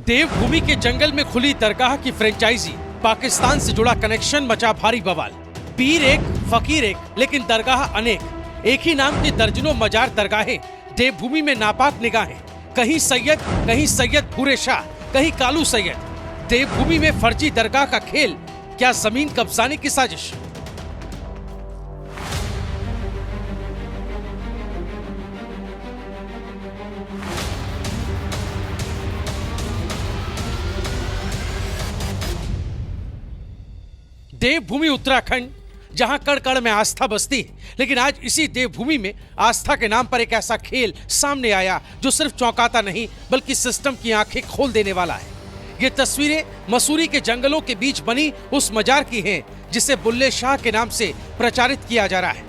देवभूमि के जंगल में खुली दरगाह की फ्रेंचाइजी, पाकिस्तान से जुड़ा कनेक्शन मचा भारी बवाल। पीर एक, फकीर एक, लेकिन दरगाह अनेक। एक ही नाम की दर्जनों मजार दरगाहें, देवभूमि में नापाक निगाहें। कहीं सैयद भूरे शाह, कहीं कालू सैयद। देवभूमि में फर्जी दरगाह का खेल, क्या जमीन कब्जाने की साजिश? देवभूमि उत्तराखंड, जहां कण कण में आस्था बसती है, लेकिन आज इसी देवभूमि में आस्था के नाम पर एक ऐसा खेल सामने आया जो सिर्फ चौंकाता नहीं बल्कि सिस्टम की आंखें खोल देने वाला है। ये तस्वीरें मसूरी के जंगलों के बीच बनी उस मजार की हैं जिसे बुल्ले शाह के नाम से प्रचारित किया जा रहा है।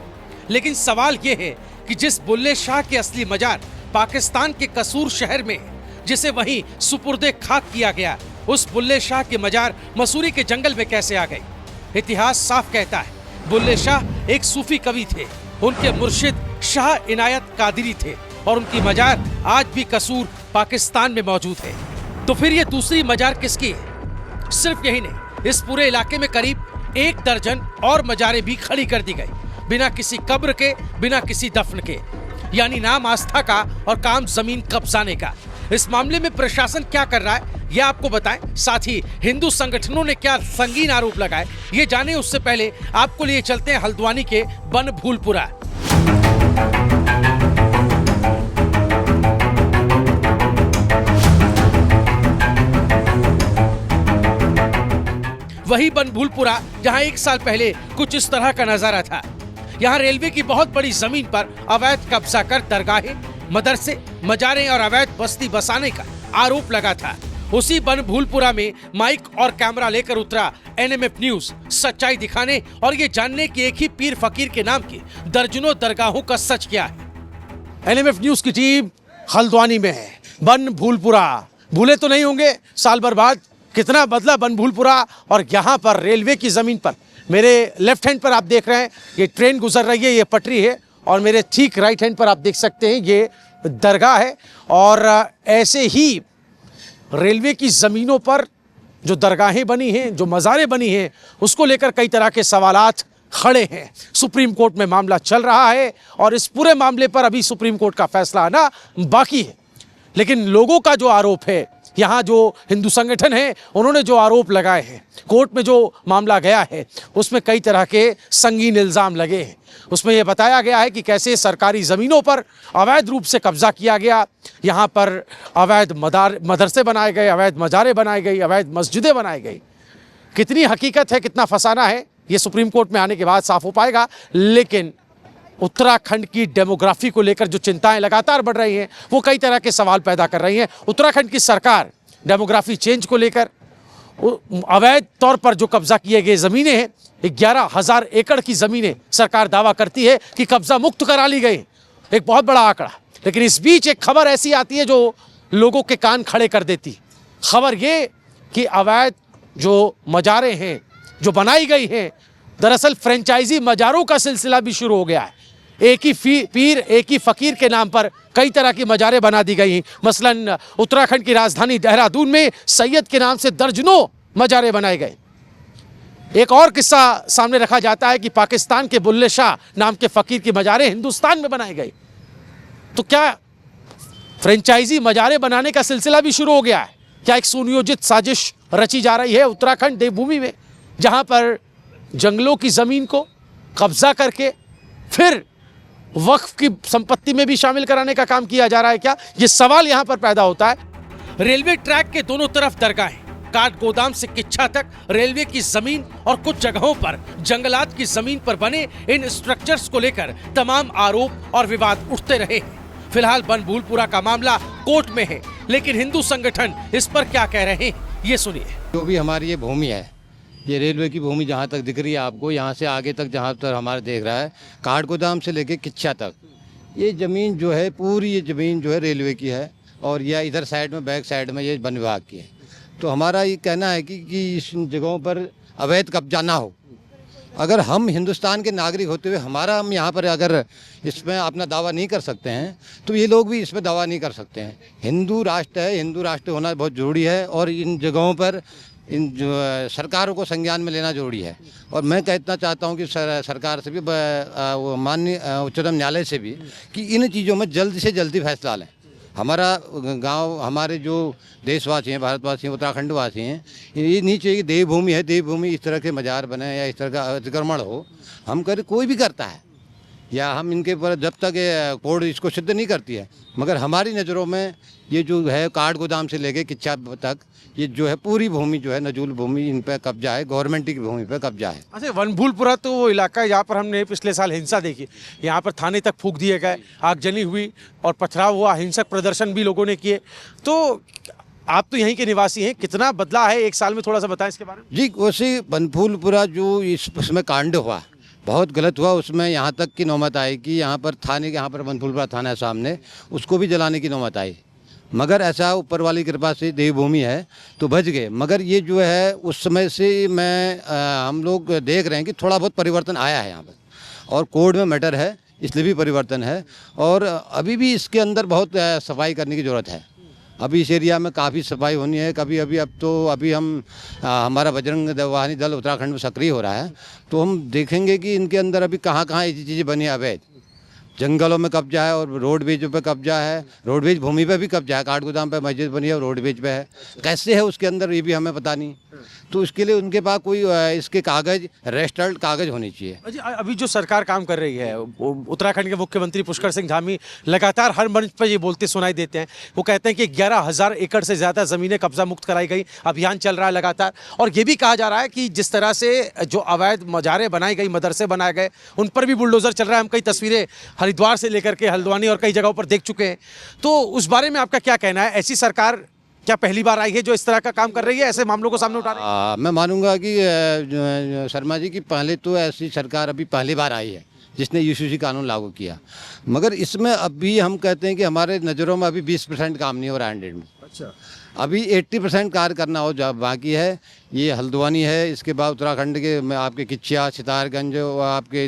लेकिन सवाल ये है कि जिस बुल्ले शाह की असली मजार पाकिस्तान के कसूर शहर में है, जिसे वहीं सुपुर्दे खाक किया गया, उस बुल्ले शाह की मजार मसूरी के जंगल में कैसे आ गई? इतिहास साफ कहता है, बुल्ले शाह एक सूफी कवि थे। उनके मुर्शिद शाह इनायत कादरी थे और उनकी मजार आज भी कसूर पाकिस्तान में मौजूद है। तो फिर ये दूसरी मजार किसकी है? सिर्फ यही नहीं, इस पूरे इलाके में करीब 1 दर्जन और मजारें भी खड़ी कर दी गई, बिना किसी कब्र के, बिना किसी दफन के। यानी नाम आस्था का और काम जमीन कब्जाने का। इस मामले में प्रशासन क्या कर रहा है, यह आपको बताएं। साथ ही हिंदू संगठनों ने क्या संगीन आरोप लगाए, ये जाने उससे पहले आपको लिए चलते हैं हल्द्वानी के बनभूलपुरा। वही बनभूलपुरा जहां 1 साल पहले कुछ इस तरह का नजारा था। यहाँ रेलवे की बहुत बड़ी जमीन पर अवैध कब्जा कर दरगाहें, मदरसे, मजारें और अवैध बस्ती बसाने का आरोप लगा था। उसी बनभूलपुरा में माइक और कैमरा लेकर उतरा एनएमएफ न्यूज, सच्चाई दिखाने और ये जानने की एक ही पीर फकीर के नाम की दर्जनों दरगाहों का सच क्या है। एनएमएफ न्यूज की टीम हल्द्वानी में है, बनभूलपुरा। भूले तो नहीं होंगे साल भर बाद कितना बदला बनभूलपुरा। और यहाँ पर रेलवे की जमीन पर, मेरे लेफ्ट हैंड पर आप देख रहे हैं ये ट्रेन गुजर रही है, ये पटरी है, और मेरे ठीक राइट हैंड पर आप देख सकते हैं ये दरगाह है। और ऐसे ही रेलवे की ज़मीनों पर जो दरगाहें बनी हैं, जो मज़ारें बनी हैं, उसको लेकर कई तरह के सवालात खड़े हैं। सुप्रीम कोर्ट में मामला चल रहा है और इस पूरे मामले पर अभी सुप्रीम कोर्ट का फैसला आना बाकी है। लेकिन लोगों का जो आरोप है, यहाँ जो हिंदू संगठन है उन्होंने जो आरोप लगाए हैं, कोर्ट में जो मामला गया है, उसमें कई तरह के संगीन इल्ज़ाम लगे हैं। उसमें यह बताया गया है कि कैसे सरकारी ज़मीनों पर अवैध रूप से कब्जा किया गया, यहाँ पर अवैध मदरसे बनाए गए, अवैध मजारें बनाई गई, अवैध मस्जिदें बनाई गई। कितनी हकीकत है, कितना फसाना है, ये सुप्रीम कोर्ट में आने के बाद साफ हो पाएगा। लेकिन उत्तराखंड की डेमोग्राफी को लेकर जो चिंताएं लगातार बढ़ रही हैं, वो कई तरह के सवाल पैदा कर रही हैं। उत्तराखंड की सरकार डेमोग्राफी चेंज को लेकर अवैध तौर पर जो कब्जा किए गए ज़मीनें हैं, 11,000 एकड़ की ज़मीनें सरकार दावा करती है कि कब्जा मुक्त करा ली गई। एक बहुत बड़ा आंकड़ा। लेकिन इस बीच एक खबर ऐसी आती है जो लोगों के कान खड़े कर देती। खबर ये कि अवैध जो मजारें हैं जो बनाई गई हैं, दरअसल फ्रेंचाइजी मजारों का सिलसिला भी शुरू हो गया है। एक ही पीर, एक ही फकीर के नाम पर कई तरह की मजारें बना दी गई। मसलन उत्तराखंड की राजधानी देहरादून में सैयद के नाम से दर्जनों मजारें बनाए गए। एक और किस्सा सामने रखा जाता है कि पाकिस्तान के बुल्ले शाह नाम के फकीर की मजारें हिंदुस्तान में बनाई गई। तो क्या फ्रेंचाइजी मजारें बनाने का सिलसिला भी शुरू हो गया है? क्या एक सुनियोजित साजिश रची जा रही है उत्तराखंड देवभूमि में, जहां पर जंगलों की जमीन को कब्जा करके फिर वक्फ की संपत्ति में भी शामिल कराने का काम किया जा रहा है? क्या ये सवाल यहां पर पैदा होता है। रेलवे ट्रैक के दोनों तरफ दरगाहें, काठ गोदाम से किच्छा तक रेलवे की जमीन और कुछ जगहों पर जंगलात की जमीन पर बने इन स्ट्रक्चर्स को लेकर तमाम आरोप और विवाद उठते रहे हैं। फिलहाल बनभूलपुरा का मामला कोर्ट में है, लेकिन हिंदू संगठन इस पर क्या कह रहे हैं, ये सुनिए। जो भी हमारी ये भूमि है, ये रेलवे की भूमि जहाँ तक दिख रही है आपको, यहाँ से आगे तक जहाँ तक हमारे देख रहा है, काठ गोदाम से लेके किच्छा तक, ये ज़मीन जो है पूरी, ये ज़मीन जो है रेलवे की है। और यह इधर साइड में, बैक साइड में ये वन विभाग की है। तो हमारा ये कहना है कि इस जगहों पर अवैध कब्जा ना हो, अगर हम हिंदुस्तान के नागरिक होते हुए हमारा हम यहाँ पर अगर इसमें अपना दावा नहीं कर सकते हैं तो ये लोग भी इसमें दावा नहीं कर सकते हैं। हिंदू राष्ट्र है, हिंदू राष्ट्र होना बहुत ज़रूरी है और इन जगहों पर इन जो सरकारों को संज्ञान में लेना जरूरी है। और मैं कहना चाहता हूँ कि सरकार से भी वो माननीय उच्चतम न्यायालय से भी कि इन चीज़ों में जल्द से जल्दी फैसला लें। हमारा गांव, हमारे जो देशवासी हैं, भारतवासी हैं, उत्तराखंडवासी हैं, ये नहीं चाहिए कि देवभूमि है, देवभूमि इस तरह के मजार बने या इस तरह का अतिक्रमण हो। हम कर कोई भी करता है या हम इनके पर जब तक कोर्ट इसको सिद्ध नहीं करती है, मगर हमारी नज़रों में ये जो है काठ गोदाम से लेके किच्चा तक ये जो है पूरी भूमि जो है नजूल भूमि इन पर कब्जा है, गवर्नमेंट की भूमि पर कब्जा है। अच्छा, वनभूलपुरा तो वो इलाका है जहाँ पर हमने पिछले साल हिंसा देखी। यहाँ पर थाने तक फूंक दिए गए, आगजनी हुई और पथराव हुआ, हिंसक प्रदर्शन भी लोगों ने किए। तो आप तो यहीं के निवासी हैं, कितना बदला है एक साल में, थोड़ा सा बताएं इसके बारे में। जी, वैसे वनभूलपुरा जो इसमें कांड हुआ बहुत गलत हुआ। उसमें यहाँ तक की नौबत आई कि यहाँ पर थाने के यहाँ पर वनभूलपुरा थाना है सामने, उसको भी जलाने की नौबत आई। मगर ऐसा ऊपर वाली कृपा से देवभूमि है तो बच गए। मगर ये जो है उस समय से हम लोग देख रहे हैं कि थोड़ा बहुत परिवर्तन आया है यहाँ पर, और कोड में मैटर है इसलिए भी परिवर्तन है। और अभी भी इसके अंदर बहुत सफाई करने की ज़रूरत है। अभी इस एरिया में काफ़ी सफाई होनी है। अभी हम हमारा बजरंग वाहिनी दल उत्तराखंड में सक्रिय हो रहा है, तो हम देखेंगे कि इनके अंदर अभी कहाँ कहाँ ऐसी चीज़ें बनी है। अवैध जंगलों में कब्जा है और रोडवेज पे कब्जा है, रोडवेज भूमि पे भी कब्जा है। काठ गोदाम पे मस्जिद बनी है और रोडवेज पे है। कैसे है उसके अंदर ये भी हमें पता नहीं। तो उसके लिए उनके पास कोई इसके कागज़, रजिस्टर्ड कागज़ होने चाहिए। अभी जो सरकार काम कर रही है, उत्तराखंड के मुख्यमंत्री पुष्कर सिंह धामी लगातार हर मंच पर ये बोलते सुनाई देते हैं। वो कहते हैं कि 11,000 एकड़ से ज़्यादा ज़मीनें कब्जा मुक्त कराई गई, अभियान चल रहा है लगातार। और ये भी कहा जा रहा है कि जिस तरह से जो अवैध मजारें बनाई गई, मदरसे बनाए गए, उन पर भी बुलडोज़र चल रहा है। हम कई तस्वीरें हरिद्वार से लेकर के हल्द्वानी और कई जगहों पर देख चुके हैं। तो उस बारे में आपका क्या कहना है? ऐसी सरकार क्या पहली बार आई है जो इस तरह का काम कर रही है, ऐसे मामलों को सामने उठा रही है? मैं मानूंगा कि शर्मा जी की पहले तो ऐसी सरकार अभी पहली बार आई है जिसने यूसीसी कानून लागू किया। मगर इसमें अभी हम कहते हैं कि हमारे नज़रों में अभी 20% काम नहीं हो रहा है 100 में। अच्छा, अभी 80% कार्य करना हो जब बाकी है। ये हल्द्वानी है, इसके बाद उत्तराखंड के में आपके किच्चिया, सितारगंज, आपके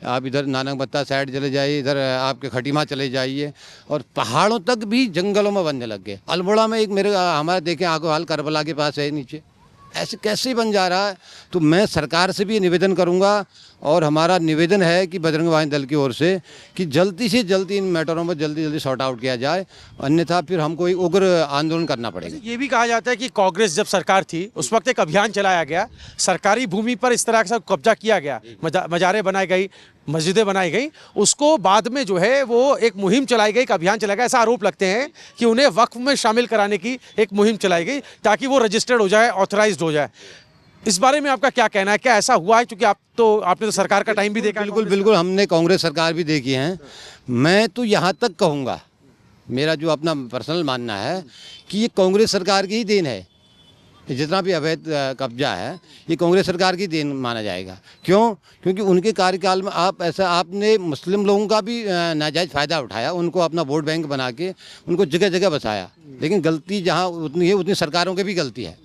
आप इधर नानकबत्ता साइड चले जाइए, इधर आपके खटीमा चले जाइए, और पहाड़ों तक भी जंगलों में बनने लग गए। अल्मोड़ा में एक हमारे देखें आगो हाल करबला के पास है नीचे, ऐसे कैसे बन जा रहा है। तो मैं सरकार से भी निवेदन करूंगा और हमारा निवेदन है कि बजरंग वाहिनी दल की ओर से कि जल्दी से जल्दी इन मैटरों में जल्दी सॉर्ट आउट किया जाए, अन्यथा फिर हमको एक उग्र आंदोलन करना पड़ेगा। ये भी कहा जाता है कि कांग्रेस जब सरकार थी उस वक्त एक अभियान चलाया गया, सरकारी भूमि पर इस तरह से कब्जा किया गया, मजारें बनाई गई, मस्जिदें बनाई गई। उसको बाद में जो है वो एक मुहिम चलाई गई, एक अभियान चलाया गया। ऐसा आरोप लगते हैं कि उन्हें वक्फ में शामिल कराने की एक मुहिम चलाई गई ताकि वो रजिस्टर्ड हो जाए, ऑथराइज्ड हो जाए। इस बारे में आपका क्या कहना है? क्या ऐसा हुआ है? क्योंकि आपने तो सरकार का टाइम भी देखा। बिल्कुल हमने कांग्रेस सरकार भी देखी है। मैं तो यहाँ तक कहूँगा, मेरा जो अपना पर्सनल मानना है कि ये कांग्रेस सरकार की ही देन है। जितना भी अवैध कब्जा है ये कांग्रेस सरकार की देन माना जाएगा। क्यों? क्योंकि उनके कार्यकाल में आपने मुस्लिम लोगों का भी नाजायज़ फ़ायदा उठाया, उनको अपना वोट बैंक बना के उनको जगह जगह बसाया। लेकिन गलती जहाँ उतनी है उतनी सरकारों की भी गलती है।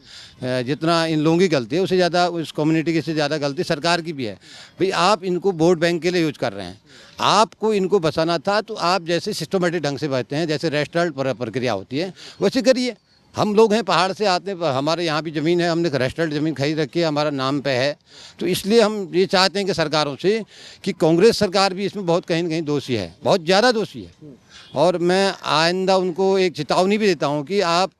जितना इन लोगों की गलती है उससे ज़्यादा उस कम्युनिटी की से ज़्यादा गलती सरकार की भी है। भाई आप इनको वोट बैंक के लिए यूज कर रहे हैं। आपको इनको बसाना था तो आप जैसे सिस्टमेटिक ढंग से बचते हैं, जैसे रजिस्टर्ड प्रक्रिया होती है वैसे करिए। हम लोग हैं, पहाड़ से आते हैं, हमारे यहाँ भी ज़मीन है, हमने रजिस्टर्ड ज़मीन खरीद रखी है, हमारा नाम पे है। तो इसलिए हम ये चाहते हैं कि सरकारों से कि कांग्रेस सरकार भी इसमें बहुत कहीं न कहीं दोषी है, बहुत ज़्यादा दोषी है। और मैं आइंदा उनको एक चेतावनी भी देता हूँ कि आप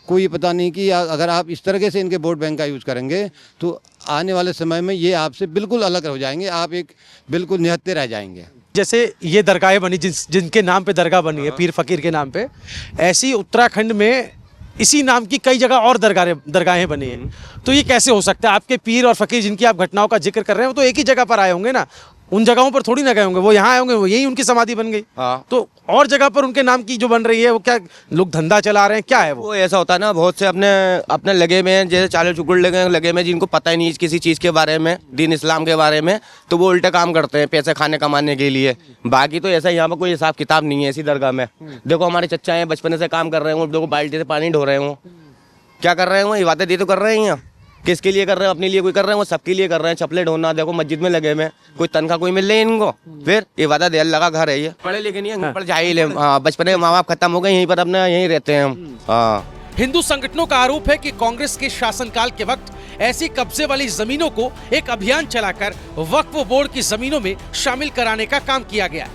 को ये पता नहीं कि अगर आप इस तरीके से इनके वोट बैंक का यूज़ करेंगे तो आने वाले समय में ये आपसे बिल्कुल अलग हो जाएंगे, आप एक बिल्कुल निहत्ते रह जाएंगे। जैसे ये दरगाहें बनी, जिनके नाम पे दरगाह बनी है, पीर फकीर के नाम पे, ऐसी उत्तराखंड में इसी नाम की कई जगह और दरगाहें बनी हैं। तो ये कैसे हो सकता है? आपके पीर और फकीर जिनकी आप घटनाओं का जिक्र कर रहे हैं वो तो एक ही जगह पर आए होंगे ना, उन जगहों पर थोड़ी ना गए होंगे, वो यहाँ आए होंगे, वो यही उनकी समाधि बन गई। हाँ। तो और जगह पर उनके नाम की जो बन रही है वो क्या लोग धंधा चला रहे हैं, क्या है वो? ऐसा होता है ना, बहुत से अपने लगे में हैं, जैसे चाले चुकुड़ लगे में जिनको पता ही नहीं किसी चीज़ के बारे में, दीन इस्लाम के बारे में, तो वो उल्टा काम करते हैं पैसे खाने कमाने के लिए। बाकी तो ऐसा यहाँ पर कोई हिसाब किताब नहीं है ऐसी दरगाह में। देखो हमारे चच्चा हैं, बचपन से काम कर रहे हैं, देखो बाल्टी से पानी ढो रहे हो, क्या कर रहे हो, ये बातें दी तो कर रहे हैं यहाँ। किसके लिए कर रहे हैं? अपने लिए कोई कर रहे हैं? वो सबके लिए कर रहे हैं। चपले ढूंढना, देखो मस्जिद में लगे हुए हैं, कोई तनख्वाह कोई मिल रही है इनको? फिर इबादत है, अल्लाह का घर है ये। पढ़े लिखे नहीं है, पढ़ जाहिल है। हाँ, बचपन में माँ बाप खत्म हो गए, यहीं पर अपने यहीं रहते हैं हम। हाँ, हिंदू संगठनों का आरोप है कि कांग्रेस के शासनकाल के वक्त ऐसी कब्जे वाली जमीनों को एक अभियान चलाकर वक्फ बोर्ड की जमीनों में शामिल कराने का काम किया गया।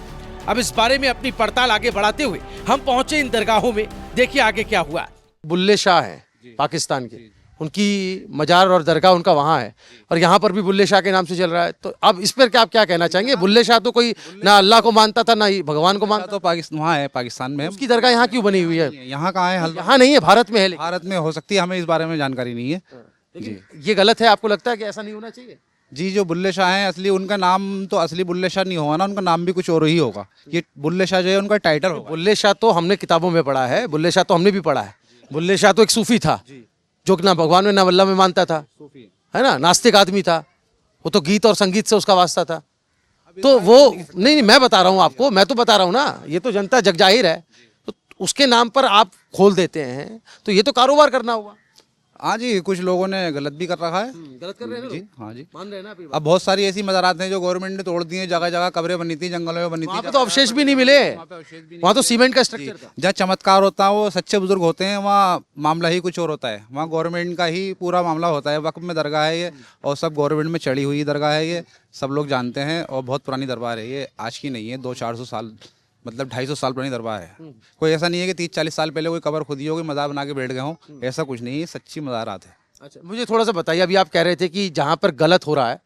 अब इस बारे में अपनी पड़ताल आगे बढ़ाते हुए हम पहुंचे इन दरगाहों में। देखिए आगे क्या हुआ। बुल्ले शाह हैं पाकिस्तान के, उनकी मजार और दरगाह उनका वहाँ है, और यहाँ पर भी बुल्ले शाह के नाम से चल रहा है। तो अब इस पर आप क्या कहना चाहेंगे? बुल्ले शाह तो कोई ना अल्लाह को मानता था, ना ही भगवान को मानता। तो पाकिस्तान वहाँ है, पाकिस्तान में। उसकी दरगाह यहाँ क्यों बनी हुई है? यहाँ कहाँ है? यहाँ नहीं है, भारत में है। लेकिन भारत में हो सकती है, हमें इस बारे में जानकारी नहीं है जी। ये गलत है, आपको लगता है कि ऐसा नहीं होना चाहिए? जी, जो बुल्ले शाह हैं असली, उनका नाम तो असली बुल्ले शाह नहीं होगा ना, उनका नाम भी कुछ और ही होगा। ये बुल्ले शाह जो है उनका टाइटल होगा। बुल्ले शाह तो हमने किताबों में पढ़ा है, बुल्ले शाह तो हमने भी पढ़ा है। बुल्ले शाह तो एक सूफी था जो कि ना भगवान में ना अल्लाह में मानता था, है ना, नास्तिक आदमी था। वो तो गीत और संगीत से उसका वास्ता था। तो वो नहीं, मैं बता रहा हूँ आपको, मैं तो बता रहा हूँ ना, ये तो जनता जग जाहिर है। तो उसके नाम पर आप खोल देते हैं तो ये तो कारोबार करना हुआ। हाँ जी, कुछ लोगों ने गलत भी कर रखा है। गलत कर रहे हैं जी, हाँ जी। मान रहे हैं ना अभी? अब बहुत सारी ऐसी मज़ारात हैं जो गवर्नमेंट ने तोड़ दी हैं। जगह जगह कब्रें बनी थी, जंगलों में बनी वहाँ थी। पे तो अवशेष भी नहीं मिले, वहाँ तो सीमेंट का स्ट्रक्चर था। जहाँ चमत्कार होता है, वो सच्चे बुजुर्ग होते हैं, वहाँ मामला ही कुछ और होता है। वहाँ गवर्नमेंट का ही पूरा मामला होता है। वक्फ में दरगाह है ये, और सब गवर्नमेंट में चढ़ी हुई दरगाह है ये, सब लोग जानते हैं। और बहुत पुरानी दरबार है ये, आज की नहीं है। 200-400 साल, मतलब 250 साल पुरानी दरबार है। कोई ऐसा नहीं है कि 30-40 साल पहले कोई कब्र खुदी हो, कोई मज़ार बना के बैठ गए हों, ऐसा कुछ नहीं है। सच्ची मज़ारात है। अच्छा, मुझे थोड़ा सा बताइए, अभी आप कह रहे थे कि जहाँ पर गलत हो रहा है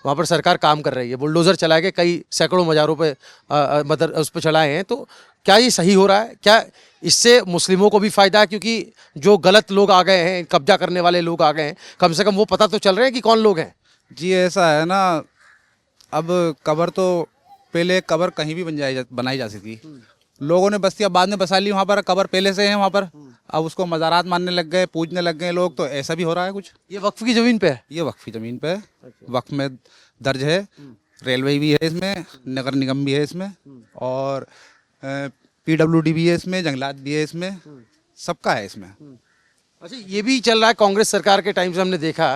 वहाँ पर सरकार काम कर रही है, बुलडोजर चला के कई सैकड़ों मज़ारों पे उस पर चलाए हैं, तो क्या ये सही हो रहा है? क्या इससे मुस्लिमों को भी फ़ायदा है? क्योंकि जो गलत लोग आ गए हैं, कब्जा करने वाले लोग आ गए हैं, कम से कम वो पता तो चल रहे हैं कि कौन लोग हैं। जी, ऐसा है ना, अब कब्र तो पहले कब्र कहीं भी बनाई जा सकती थी। लोगों ने बस्तियाँ बाद में बसा ली, वहाँ पर कब्र पहले से है वहाँ पर। अब उसको मज़ारात मानने लग गए, पूजने लग गए लोग। तो ऐसा भी हो रहा है कुछ। ये वक्फ की ज़मीन पे है? ये वक्फ की ज़मीन पे है, वक्फ में दर्ज है। रेलवे भी है इसमें, नगर निगम भी है इसमें, और PWD भी है इसमें, जंगलात भी है इसमें, सबका है इसमें। अच्छा, ये भी चल रहा है कांग्रेस सरकार के टाइम से, हमने देखा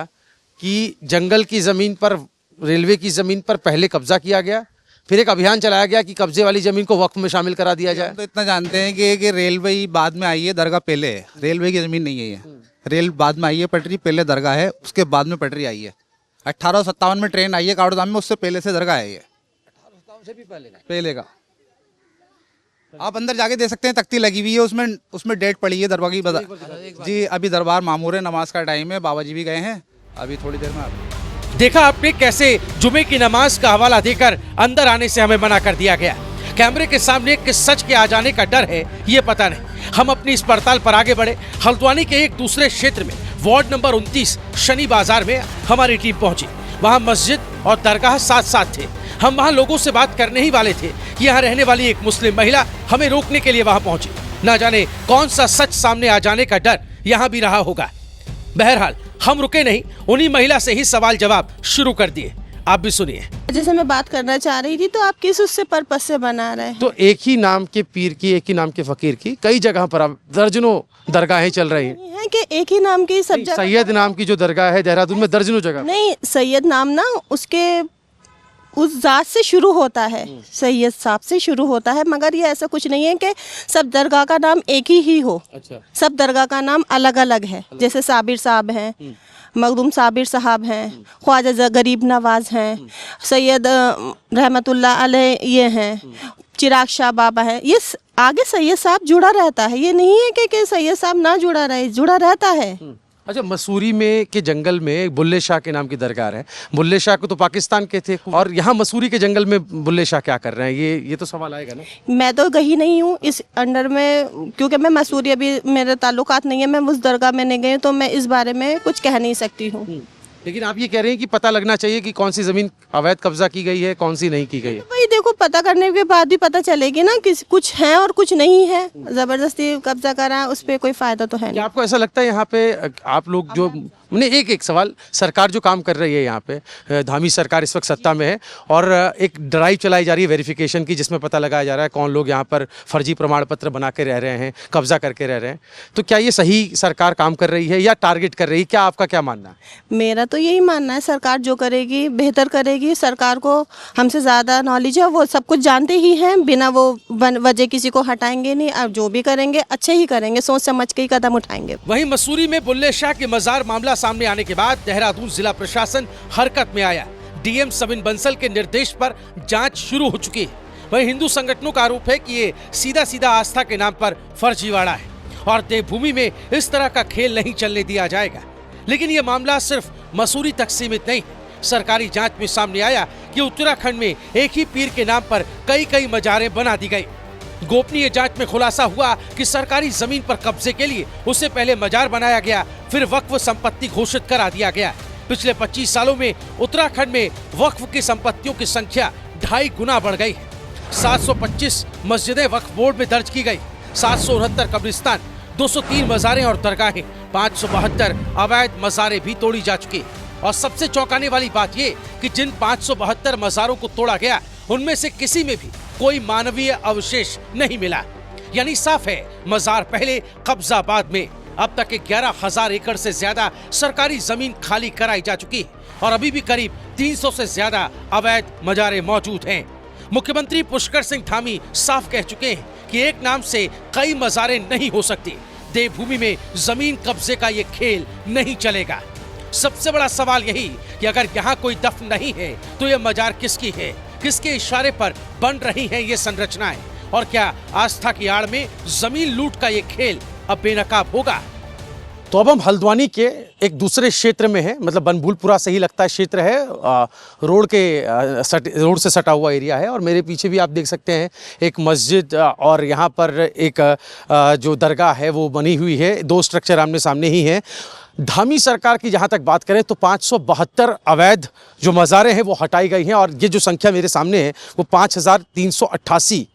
कि जंगल की ज़मीन पर, रेलवे की ज़मीन पर पहले कब्जा किया गया, फिर एक अभियान चलाया गया कि कब्जे वाली ज़मीन को वक्फ में शामिल करा दिया जाए। तो इतना जानते हैं कि रेलवे ही बाद में आई है, दरगाह पहले है। रेलवे की ज़मीन नहीं है ये, रेल बाद में आई है। पटरी पहले दरगाह है, उसके बाद में पटरी आई है। 1857 में ट्रेन आई है काठगोदाम में, उससे पहले से दरगाह है ये। 1857 से भी पहले का। आप अंदर जाके दे सकते हैं, तख्ती लगी हुई है उसमें डेट पड़ी है दरबार की। जी, अभी दरबार मामूर है, नमाज का टाइम है, बाबा जी भी गए हैं अभी थोड़ी देर में। देखा आपने कैसे जुमे की नमाज का हवाला देकर अंदर आने से हमें मना कर दिया गया। कैमरे के सामने किस सच के आ जाने का डर है ये पता नहीं। हम अपनी इस पड़ताल पर आगे बढ़े। हल्द्वानी के एक दूसरे क्षेत्र में वार्ड नंबर 29 शनि बाजार में हमारी टीम पहुंची। वहां मस्जिद और दरगाह साथ साथ थे। हम वहां लोगों से बात करने ही वाले थे कि यहाँ रहने वाली एक मुस्लिम महिला हमें रोकने के लिए वहां पहुंची। ना जाने कौन सा सच सामने आ जाने का डर यहाँ भी रहा होगा। बहरहाल हम रुके नहीं, उन्हीं महिला से ही सवाल जवाब शुरू कर दिए। आप भी सुनिए। जैसे मैं बात करना चाह रही थी, तो आप किस उससे पर्पस से बना रहे हैं? तो एक ही नाम के पीर की, एक ही नाम के फकीर की कई जगह पर अब दर्जनों दरगाहें चल रही हैं। है कि एक ही नाम की सब जगह? सैयद नाम की जो दरगाह है देहरादून में, दर्जनों जगह। नहीं, सैयद नाम ना उसके उस जात से शुरू होता है, सैयद साहब से शुरू होता है। मगर ये ऐसा कुछ नहीं है कि सब दरगाह का नाम एक ही हो। अच्छा। सब दरगाह का नाम अलग अलग है। जैसे साबिर साहब हैं, मखदूम साबिर साहब हैं, ख्वाजा गरीब नवाज हैं, सैयद रहमतुल्लाह अलैह ये हैं, चिराग शाह बाबा हैं। ये आगे सैयद साहब जुड़ा रहता है। ये नहीं है कि सैयद साहब ना जुड़ा रहे, जुड़ा रहता है। अच्छा, मसूरी में के जंगल में बुल्ले शाह के नाम की दरगाह है। बुल्ले शाह को तो पाकिस्तान के थे, और यहाँ मसूरी के जंगल में बुल्ले शाह क्या कर रहे हैं? ये तो सवाल आएगा ना। मैं तो गई नहीं हूँ इस अंडर में, क्योंकि मैं मसूरी, अभी मेरे ताल्लुकात नहीं है, मैं उस दरगाह में नहीं गई हूँ, तो मैं इस बारे में कुछ कह नहीं सकती हूँ। लेकिन आप ये कह रहे हैं कि पता लगना चाहिए कि कौन सी ज़मीन अवैध कब्जा की गई है, कौन सी नहीं की गई है। भाई देखो, पता करने के बाद भी पता चलेगी ना कि कुछ है और कुछ नहीं है। ज़बरदस्ती कब्जा करा, उस पर कोई फ़ायदा तो है नहीं। क्या आपको ऐसा लगता है यहाँ पे आप लोग जो मैंने एक सवाल, सरकार जो काम कर रही है यहाँ पे, धामी सरकार इस वक्त सत्ता में है और एक ड्राइव चलाई जा रही है वेरिफिकेशन की, जिसमें पता लगाया जा रहा है कौन लोग यहाँ पर फर्जी प्रमाण पत्र बना के रह रहे हैं, कब्जा करके रह रहे हैं, तो क्या ये सही सरकार काम कर रही है या टारगेट कर रही है? क्या आपका क्या मानना है? मेरा तो यही मानना है, सरकार जो करेगी बेहतर करेगी। सरकार को हमसे ज़्यादा नॉलेज है, वो सब कुछ जानते ही हैं, बिना वो वजह किसी को हटाएंगे नहीं। अब जो भी करेंगे अच्छे ही करेंगे, सोच समझ के ही कदम उठाएंगे। वहीं मसूरी में बुल्ले शाह के मजार मामला सामने आने के बाद देहरादून जिला प्रशासन हरकत में आया। डीएम सविन बंसल के निर्देश पर जांच शुरू हो चुकी है। वहीं हिंदू संगठनों का आरोप है कि ये सीधा सीधा आस्था के नाम पर फर्जीवाड़ा है और देवभूमि में इस तरह का खेल नहीं चलने दिया जाएगा। लेकिन ये मामला सिर्फ मसूरी तक सीमित नहीं। सरकारी जांच में सामने आया कि उत्तराखंड में एक ही पीर के नाम पर कई मजारें बना दी गई। गोपनीय जांच में खुलासा हुआ कि सरकारी जमीन पर कब्जे के लिए उससे पहले मजार बनाया गया, फिर वक्फ संपत्ति घोषित करा दिया गया। पिछले 25 सालों में उत्तराखंड में वक्फ की संपत्तियों की संख्या 2.5 गुना बढ़ गई है। 725 मस्जिदें वक्फ बोर्ड में दर्ज की गई, 769 कब्रिस्तान, 203 मजारें और दरगाहें, 572 अवैध मजारें भी तोड़ी जा चुकी। और सबसे चौंकाने वाली बात ये कि जिन 572 मजारों को तोड़ा गया, उनमें से किसी में भी कोई मानवीय अवशेष नहीं मिला। यानी साफ है, मजार पहले कब्जा बाद में। अब तक 11,000 एकड़ से ज्यादा सरकारी जमीन खाली कराई जा चुकी है और अभी भी करीब 300 से ज्यादा अवैध मजारें मौजूद हैं। मुख्यमंत्री पुष्कर सिंह धामी साफ कह चुके हैं कि एक नाम से कई मजारें नहीं हो सकती। देवभूमि में जमीन कब्जे का ये खेल नहीं चलेगा। सबसे बड़ा सवाल यही कि अगर यहाँ कोई दफन नहीं है तो ये मजार किसकी है? किसके इशारे पर बन रही हैं ये संरचनाएं? और क्या आस्था की आड़ में जमीन लूट का ये खेल अब बेनकाब होगा? तो अब हम हल्द्वानी के एक दूसरे क्षेत्र में हैं, मतलब बनभूलपुरा से ही लगता है क्षेत्र है, रोड से सटा हुआ एरिया है। और मेरे पीछे भी आप देख सकते हैं एक मस्जिद और यहाँ पर एक जो दरगाह है वो बनी हुई है। दो स्ट्रक्चर आमने सामने ही हैं। धामी सरकार की जहाँ तक बात करें तो 572 अवैध जो मज़ारें हैं वो हटाई गई हैं और ये जो संख्या मेरे सामने है वो 5388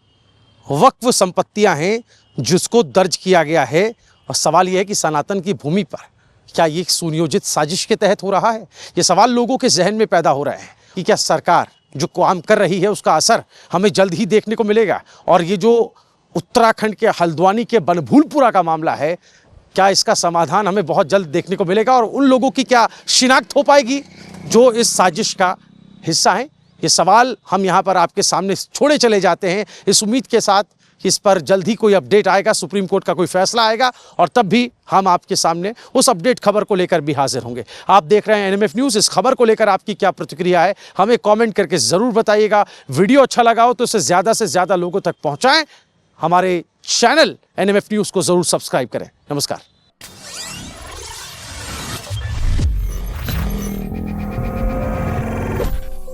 वक्फ संपत्तियाँ हैं जिसको दर्ज किया गया है। और सवाल ये है कि सनातन की भूमि पर क्या ये एक सुनियोजित साजिश के तहत हो रहा है? ये सवाल लोगों के जहन में पैदा हो रहा है कि क्या सरकार जो काम कर रही है उसका असर हमें जल्द ही देखने को मिलेगा? और ये जो उत्तराखंड के हल्द्वानी के बनभूलपुरा का मामला है, क्या इसका समाधान हमें बहुत जल्द देखने को मिलेगा? और उन लोगों की क्या शिनाख्त हो पाएगी जो इस साजिश का हिस्सा हैं? ये सवाल हम यहाँ पर आपके सामने छोड़े चले जाते हैं इस उम्मीद के साथ कि इस पर जल्द ही कोई अपडेट आएगा, सुप्रीम कोर्ट का कोई फैसला आएगा और तब भी हम आपके सामने उस अपडेट खबर को लेकर भी हाजिर होंगे। आप देख रहे हैं एनएमएफ न्यूज़। इस खबर को लेकर आपकी क्या प्रतिक्रिया है हमें कमेंट करके ज़रूर बताइएगा। वीडियो अच्छा लगा हो तो इसे ज़्यादा से ज़्यादा लोगों तक पहुँचाएँ। हमारे चैनल एनएमएफ न्यूज़ को ज़रूर सब्सक्राइब करें। नमस्कार।